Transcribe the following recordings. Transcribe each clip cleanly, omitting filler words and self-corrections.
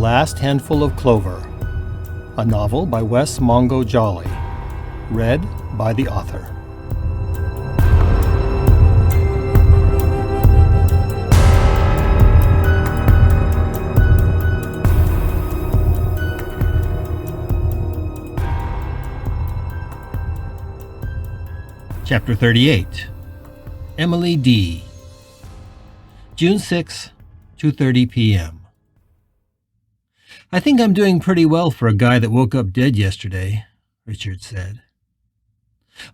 Last Handful of Clover, a novel by Wess Mongo Jolley, read by the author. Chapter 38. Emily D. June 6, 2:30 p.m. "I think I'm doing pretty well for a guy that woke up dead yesterday," Richard said.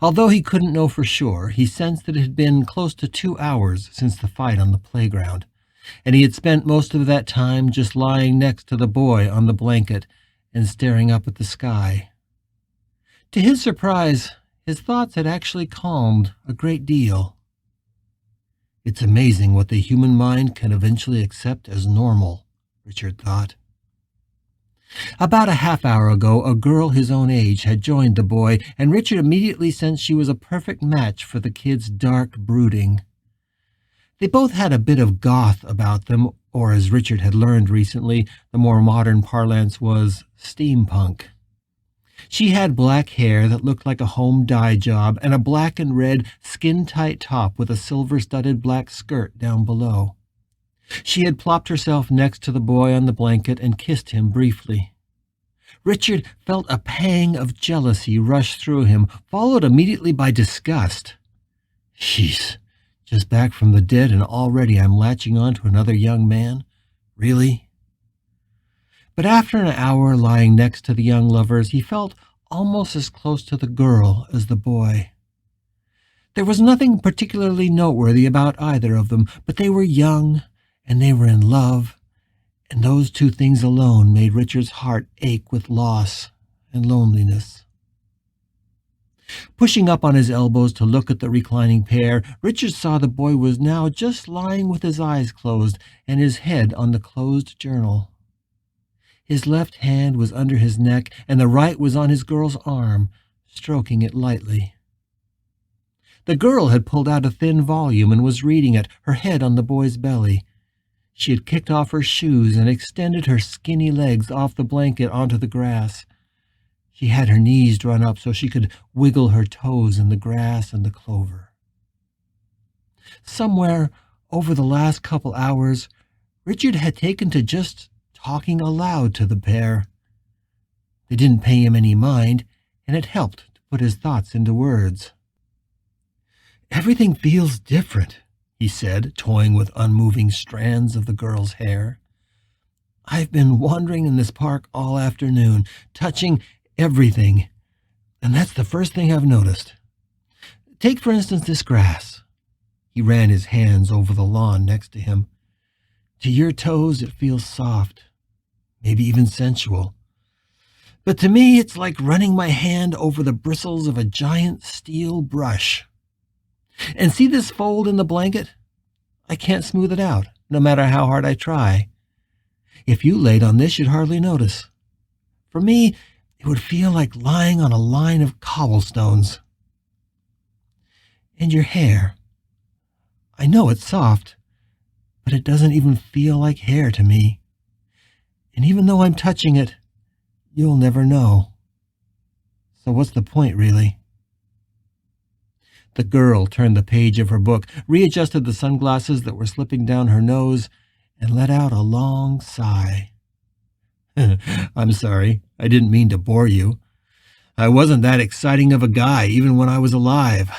Although he couldn't know for sure, he sensed that it had been close to 2 hours since the fight on the playground, and he had spent most of that time just lying next to the boy on the blanket and staring up at the sky. To his surprise, his thoughts had actually calmed a great deal. It's amazing what the human mind can eventually accept as normal, Richard thought. About a half hour ago, a girl his own age had joined the boy, and Richard immediately sensed she was a perfect match for the kid's dark brooding. They both had a bit of goth about them, or as Richard had learned recently, the more modern parlance was steampunk. She had black hair that looked like a home dye job and a black and red skin-tight top with a silver-studded black skirt down below. She had plopped herself next to the boy on the blanket and kissed him briefly. Richard felt a pang of jealousy rush through him, followed immediately by disgust. Jeez, just back from the dead and already I'm latching on to another young man? Really? But after an hour lying next to the young lovers, he felt almost as close to the girl as the boy. There was nothing particularly noteworthy about either of them, but they were young, and they were in love, and those two things alone made Richard's heart ache with loss and loneliness. Pushing up on his elbows to look at the reclining pair, Richard saw the boy was now just lying with his eyes closed and his head on the closed journal. His left hand was under his neck, and the right was on his girl's arm, stroking it lightly. The girl had pulled out a thin volume and was reading it, her head on the boy's belly. She had kicked off her shoes and extended her skinny legs off the blanket onto the grass. She had her knees drawn up so she could wiggle her toes in the grass and the clover. Somewhere over the last couple hours, Richard had taken to just talking aloud to the pair. They didn't pay him any mind, and it helped to put his thoughts into words. "Everything feels different," he said, toying with unmoving strands of the girl's hair. "I've been wandering in this park all afternoon, touching everything, and that's the first thing I've noticed. Take, for instance, this grass." He ran his hands over the lawn next to him. "To your toes it feels soft, maybe even sensual. But to me it's like running my hand over the bristles of a giant steel brush. And see this fold in the blanket? I can't smooth it out, no matter how hard I try. If you laid on this, you'd hardly notice. For me, it would feel like lying on a line of cobblestones. And your hair. I know it's soft, but it doesn't even feel like hair to me. And even though I'm touching it, you'll never know. So what's the point, really?" The girl turned the page of her book, readjusted the sunglasses that were slipping down her nose, and let out a long sigh. "I'm sorry, I didn't mean to bore you. I wasn't that exciting of a guy, even when I was alive.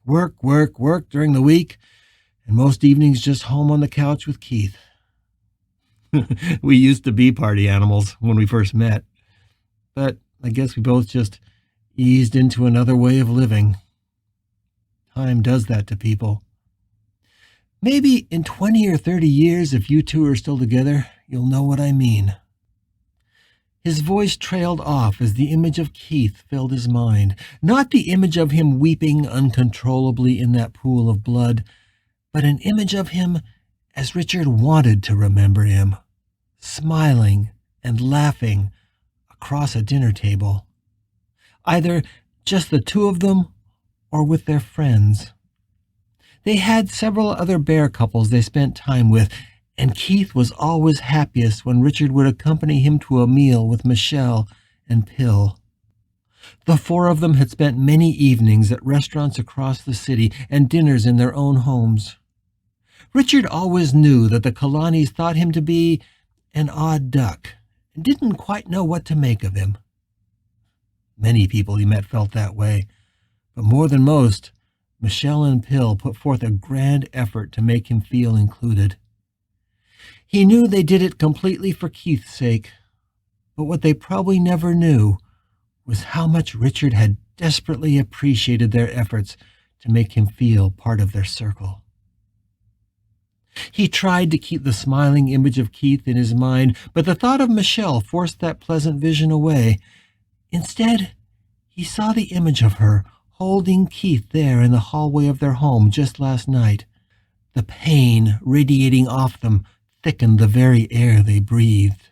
Work, work, work during the week, and most evenings just home on the couch with Keith. We used to be party animals when we first met, but I guess we both just eased into another way of living. Time does that to people. Maybe in 20 or 30 years, if you two are still together, you'll know what I mean." His voice trailed off as the image of Keith filled his mind, not the image of him weeping uncontrollably in that pool of blood, but an image of him as Richard wanted to remember him, smiling and laughing across a dinner table. Either just the two of them or with their friends. They had several other bear couples they spent time with, And Keith was always happiest when Richard would accompany him to a meal with Michelle and Pill. The four of them had spent many evenings at restaurants across the city and dinners in their own homes. Richard always knew that the Kalanis thought him to be an odd duck and didn't quite know what to make of him. Many people he met felt that way, but more than most, Michelle and Pill put forth a grand effort to make him feel included. He knew they did it completely for Keith's sake, but what they probably never knew was how much Richard had desperately appreciated their efforts to make him feel part of their circle. He tried to keep the smiling image of Keith in his mind, but the thought of Michelle forced that pleasant vision away. Instead, he saw the image of her holding Keith there in the hallway of their home just last night. The pain radiating off them thickened the very air they breathed.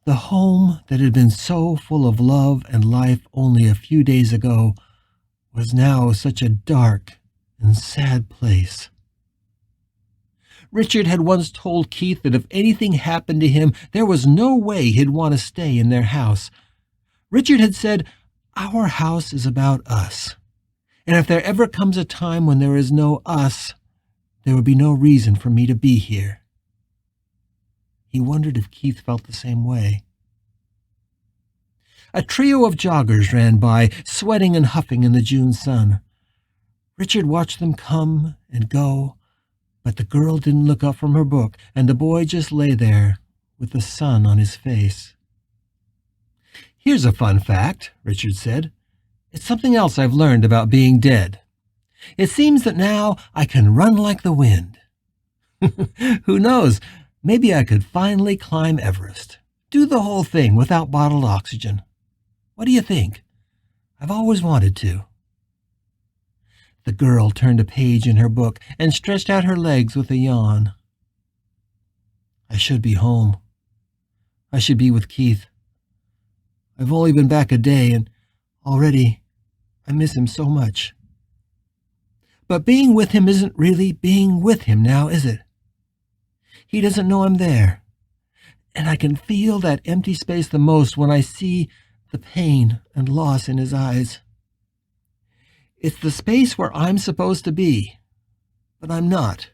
The home that had been so full of love and life only a few days ago was now such a dark and sad place. Richard had once told Keith that if anything happened to him, there was no way he'd want to stay in their house. Richard had said, "Our house is about us, and if there ever comes a time when there is no us, there would be no reason for me to be here." He wondered if Keith felt the same way. A trio of joggers ran by, sweating and huffing in the June sun. Richard watched them come and go, but the girl didn't look up from her book, and the boy just lay there with the sun on his face. "Here's a fun fact," Richard said. "It's something else I've learned about being dead. It seems that now I can run like the wind. Who knows, maybe I could finally climb Everest. Do the whole thing without bottled oxygen. What do you think? I've always wanted to." The girl turned a page in her book and stretched out her legs with a yawn. "I should be home. I should be with Keith. I've only been back a day, and already I miss him so much. But being with him isn't really being with him now, is it? He doesn't know I'm there, and I can feel that empty space the most when I see the pain and loss in his eyes. It's the space where I'm supposed to be, but I'm not."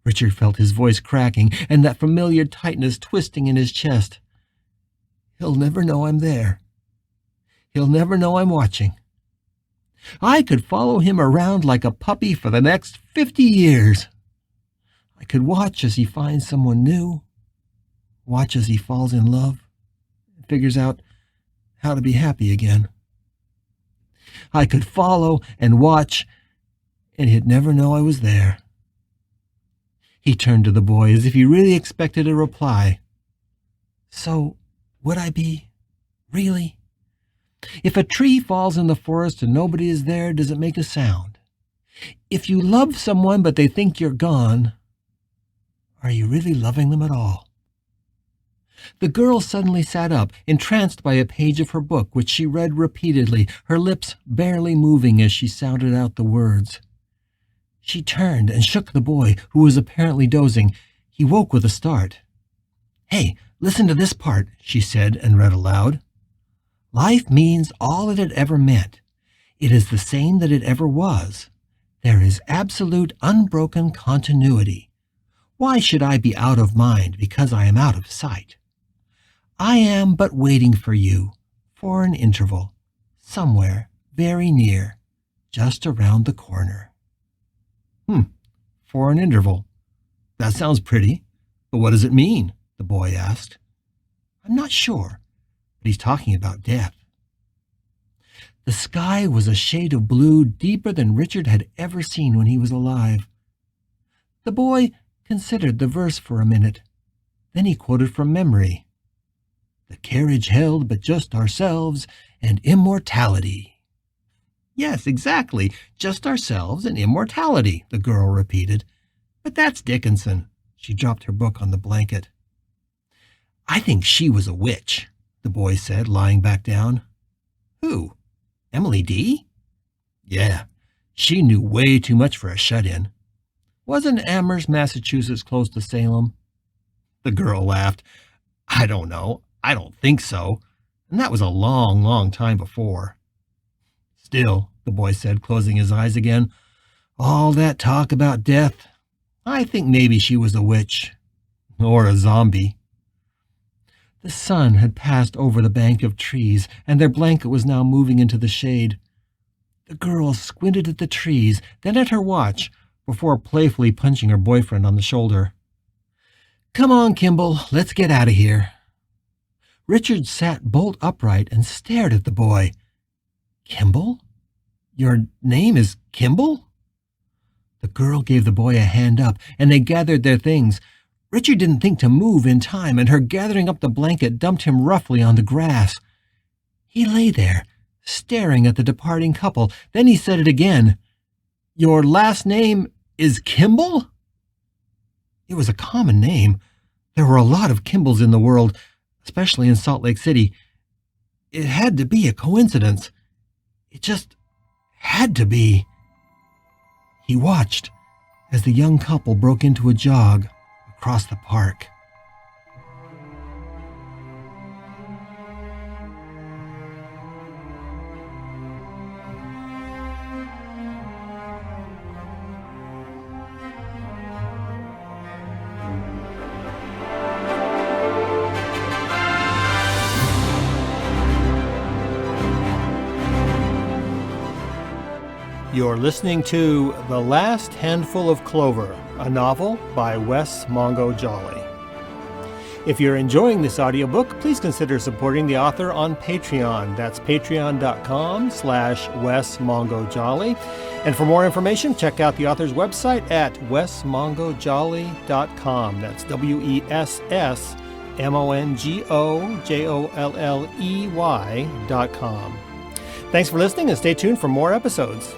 Richard felt his voice cracking and that familiar tightness twisting in his chest. He'll never know I'm there. He'll never know I'm watching. I could follow him around like a puppy for the next 50 years. I could watch as he finds someone new, watch as he falls in love, and figures out how to be happy again. I could follow and watch, and he'd never know I was there. He turned to the boy as if he really expected a reply. "So, would I be? Really? If a tree falls in the forest and nobody is there, does it make a sound? If you love someone but they think you're gone, are you really loving them at all?" The girl suddenly sat up, entranced by a page of her book, which she read repeatedly, her lips barely moving as she sounded out the words. She turned and shook the boy, who was apparently dozing. He woke with a start. "Hey, listen to this part," she said and read aloud. "Life means all that it ever meant. It is the same that it ever was. There is absolute unbroken continuity. Why should I be out of mind because I am out of sight? I am but waiting for you, for an interval, somewhere very near, just around the corner." For an interval. That sounds pretty, but what does it mean? The boy asked. "I'm not sure, but he's talking about death." The sky was a shade of blue deeper than Richard had ever seen when he was alive. The boy considered the verse for a minute. Then he quoted from memory. "The carriage held but just ourselves and immortality." "Yes, exactly, just ourselves and immortality," the girl repeated. "But that's Dickinson." She dropped her book on the blanket. "I think she was a witch," the boy said, lying back down. "Who? Emily D?" "Yeah, she knew way too much for a shut-in." Wasn't Amherst, Massachusetts close to Salem? The girl laughed. I don't know. I don't think so. And that was a long, long time before. Still, the boy said, closing his eyes again, all that talk about death, I think maybe she was a witch. Or a zombie. The sun had passed over the bank of trees, and their blanket was now moving into the shade. The girl squinted at the trees, then at her watch, before playfully punching her boyfriend on the shoulder. Come on, Kimball, let's get out of here. Richard sat bolt upright and stared at the boy. Kimball? Your name is Kimball? The girl gave the boy a hand up, and they gathered their things. Richard didn't think to move in time, and her gathering up the blanket dumped him roughly on the grass. He lay there, staring at the departing couple. Then he said it again. Your last name is Kimball? It was a common name. There were a lot of Kimballs in the world, especially in Salt Lake City. It had to be a coincidence. It just had to be. He watched as the young couple broke into a jog across the park. You're listening to The Last Handful of Clover, a novel by Wess Mongo Jolley. If you're enjoying this audiobook, please consider supporting the author on Patreon. That's patreon.com/Wess Mongo Jolley. And for more information, check out the author's website at wessmongojolley.com. That's WESSMONGOJOLLEY.com. Thanks for listening and stay tuned for more episodes.